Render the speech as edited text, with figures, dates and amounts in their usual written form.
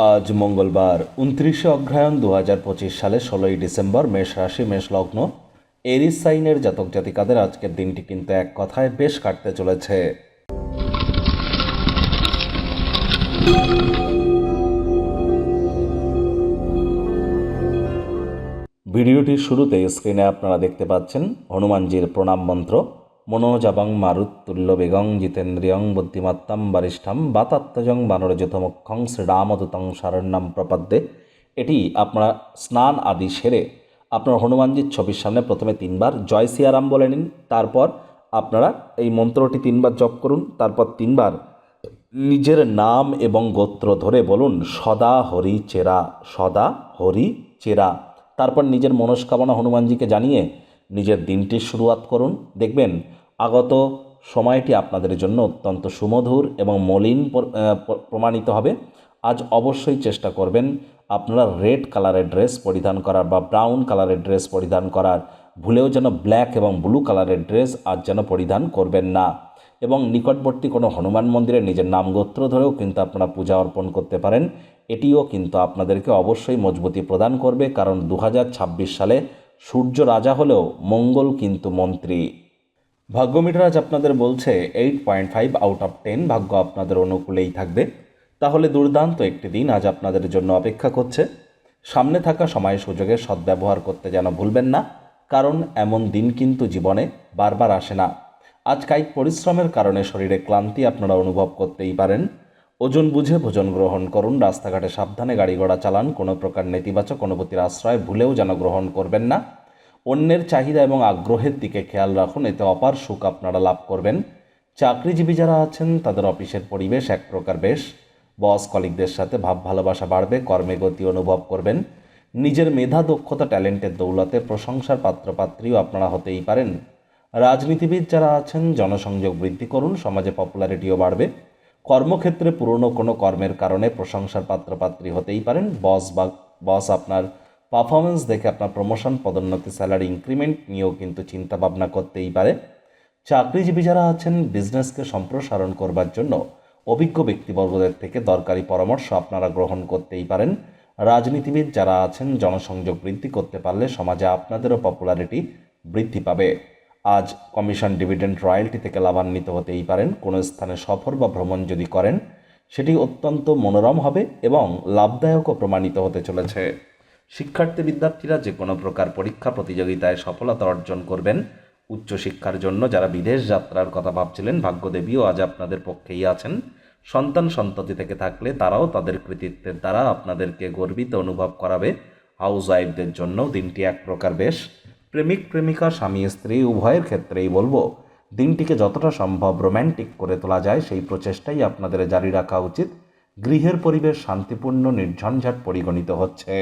আজ মঙ্গলবার 29শে অগ্রহায়ণ 2025 সালে 16ই ডিসেম্বর, মেষ রাশি, মেষ লগ্ন, এরিস সাইনের জাতক জাতিকাদের আজকের দিনটি কিন্তু এক কথায় বেশ কাটতে চলেছে। ভিডিওটির শুরুতে স্ক্রিনে আপনারা দেখতে পাচ্ছেন হনুমানজির প্রণাম মন্ত্র। মনোজাবং মারুত্তুল্য বেগং জিতেন্দ্রিয়ং বুদ্ধিমত্তাম বরিষ্ঠম বাতাত্মজং বানরযুতমুখ্যং শ্রীরামদূতং শরণ্যম প্রপদ্যে। এটি আপনারা স্নান আদি সেরে আপনার হনুমানজির ছবির সামনে প্রথমে 3বার জয় সিয়ারাম বলে নিন। তারপর আপনারা এই মন্ত্রটি 3বার জপ করুন। তারপর 3বার নিজের নাম এবং গোত্র ধরে বলুন সদা হরি চেরা, সদা হরি চেরা। তারপর নিজের মনস্কামনা হনুমানজিকে জানিয়ে নিজের দিনটির শুরুয়াত করুন। দেখবেন আগত সময়টি আপনাদের জন্য অত্যন্ত সুমধুর এবং মলিন প্রমাণিত হবে। আজ অবশ্যই চেষ্টা করবেন আপনারা রেড কালারের ড্রেস পরিধান করার বা ব্রাউন কালারের ড্রেস পরিধান করার। ভুলেও যেন ব্ল্যাক এবং ব্লু কালারের ড্রেস আজ যেন পরিধান করবেন না। এবং নিকটবর্তী কোনো হনুমান মন্দিরে নিজের নাম গোত্র ধরেও কিন্তু আপনারা পূজা অর্পণ করতে পারেন। এটিও কিন্তু আপনাদেরকে অবশ্যই মজবুতি প্রদান করবে, কারণ 2026 সালে সূর্য রাজা হলেও মঙ্গল কিন্তু মন্ত্রী। ভাগ্য মিটার আজ আপনাদের বলছে 8.5 আউট অফ 10 ভাগ্য আপনাদের অনুকূলেই থাকবে। তাহলে দুর্দান্ত একটি দিন আজ আপনাদের জন্য অপেক্ষা করছে। সামনে থাকা সময় সুযোগের সদ্ব্যবহার করতে যেন ভুলবেন না, কারণ এমন দিন কিন্তু জীবনে বারবার আসে না। আজ কায়িক পরিশ্রমের কারণে শরীরে ক্লান্তি আপনারা অনুভব করতেই পারেন। ওজন বুঝে ভোজন গ্রহণ করুন। রাস্তাঘাটে সাবধানে গাড়ি ঘোড়া চালান। কোনো প্রকার নেতিবাচক অনুভূতির আশ্রয় ভুলেও যেন গ্রহণ করবেন না। অন্যের চাহিদা এবং আগ্রহের দিকে খেয়াল রাখুন, এতে অপার সুখ আপনারা লাভ করবেন। চাকরিজীবী যারা আছেন তাদের অফিসের পরিবেশ এক প্রকার বেশ। বস কলিগদের সাথে ভাব ভালোবাসা বাড়বে। কর্মে গতি অনুভব করবেন। নিজের মেধা দক্ষতা ট্যালেন্টের দৌলতে প্রশংসার পাত্রপাত্রীও আপনারা হতেই পারেন। রাজনীতিবিদ যারা আছেন জনসংযোগ বৃদ্ধি করুন, সমাজে পপুলারিটিও বাড়বে। কর্মক্ষেত্রে পুরনো কোনো কর্মের কারণে প্রশংসার পাত্রপাত্রী হতেই পারেন। বস আপনার পারফরমেন্স দেখে আপনার প্রমোশন, পদোন্নতি, স্যালারি ইনক্রিমেন্ট নিয়েও কিন্তু চিন্তা ভাবনা করতেই পারে। চাকরিজীবী যারা আছেন বিজনেসকে সম্প্রসারণ করবার জন্য অভিজ্ঞ ব্যক্তিবর্গদের থেকে দরকারি পরামর্শ আপনারা গ্রহণ করতেই পারেন। রাজনীতিবিদ যারা আছেন জনসংযোগ বৃদ্ধি করতে পারলে সমাজে আপনাদেরও পপুলারিটি বৃদ্ধি পাবে। আজ কমিশন, ডিভিডেন্ড, রয়্যালটি থেকে লাভান্বিত হতেই পারেন। কোনো স্থানে সফর বা ভ্রমণ যদি করেন সেটি অত্যন্ত মনোরম হবে এবং লাভদায়কও প্রমাণিত হতে চলেছে। শিক্ষার্থী বিদ্যার্থীরা যে কোনো প্রকার পরীক্ষা প্রতিযোগিতায় সফলতা অর্জন করবেন। উচ্চশিক্ষার জন্য যারা বিদেশ যাত্রার কথা ভাবছিলেন, ভাগ্যদেবীও আজ আপনাদের পক্ষেই আছেন। সন্তান সন্ততি থেকে থাকলে তারাও তাদের কৃতিত্বের দ্বারা আপনাদেরকে গর্বিত অনুভব করাবে। হাউস ওয়াইফদের জন্য দিনটি এক প্রকার বেশ। প্রেমিক প্রেমিকা, স্বামী স্ত্রী উভয়ের ক্ষেত্রেই বলবো দিনটিকে যতটা সম্ভব রোম্যান্টিক করে তোলা যায় সেই প্রচেষ্টাই আপনাদের জারি রাখা উচিত। গৃহের পরিবেশ শান্তিপূর্ণ, নির্ঝঞ্ঝাট পরিগণিত হচ্ছে।